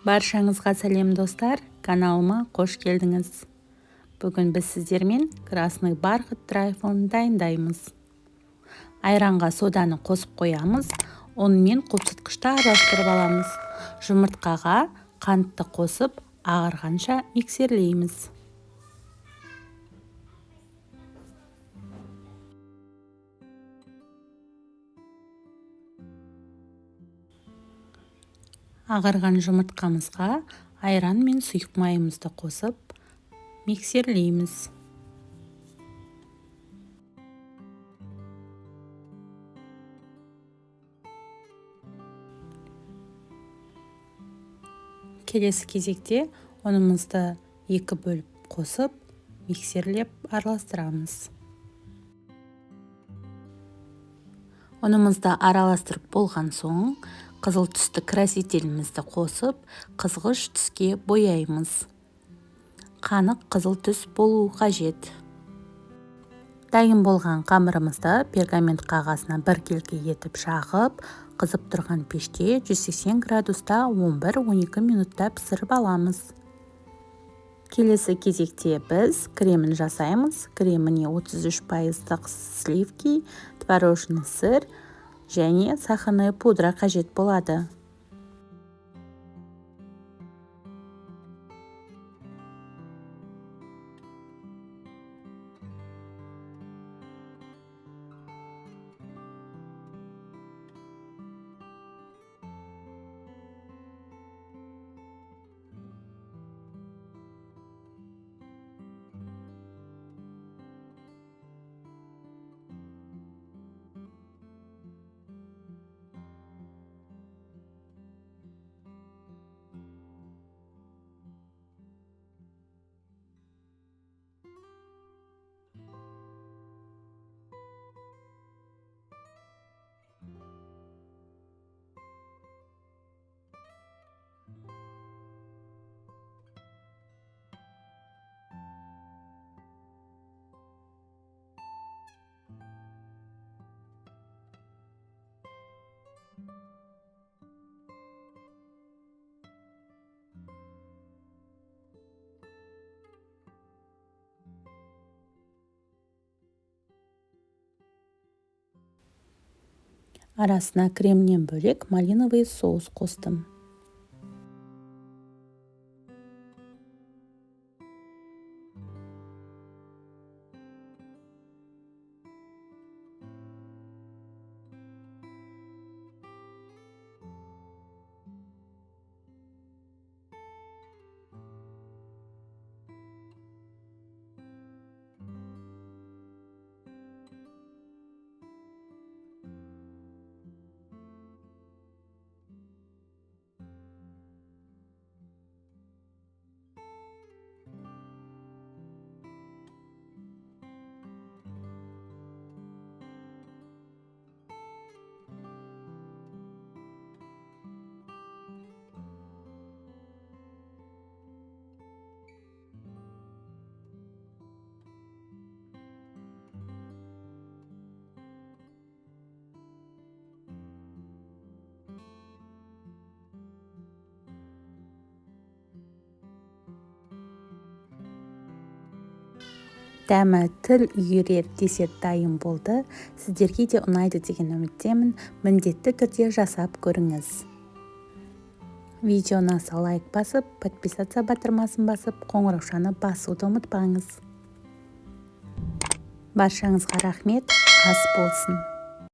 Баршаңызға сәлем достар, каналыма қош келдіңіз. Бүгін біз сіздермен красный бархат драйфон дайындаймыз. Айранға соданы қосып қоямыз, онымен қопсытқышта араластырып аламыз. Жұмыртқаға қантты қосып, ағарғанша миксерлейміз. Ағарған жұмыртқамызға айран мен сұйық майымызды қосып, миксерлейміз. Келесі кезекте ұнымызды екі бөліп қосып, миксерлеп араластырамыз. Ұнымызды араластырып болған соң, қызыл түсті красителімізді қосып, қызғыш түске бояймыз. Қанық қызыл түс болуы қажет. Дайын болған қамырымызды пергамент қағазына біркелкі етіп жағып, қызып тұрған пеште 180 градуста 11-12 минутта пісіріп аламыз. Келесі кезекте біз кремін жасаймыз. Креміне 33% сливки, творожный сыр және сахарный пудра қажет болады. Арасына кремнен бөлек малиновый соус қостым. Дәмі тіл үйірер десерт дайын болды. Сіздерге де ұнайды деген үміттемін. Міндетті түрде жасап көріңіз. Видео ұнаса лайк басып, подписаться батырмасын басып, қоңыраушаны басуды ұмытпаңыз. Баршаңызға рахмет, ас болсын.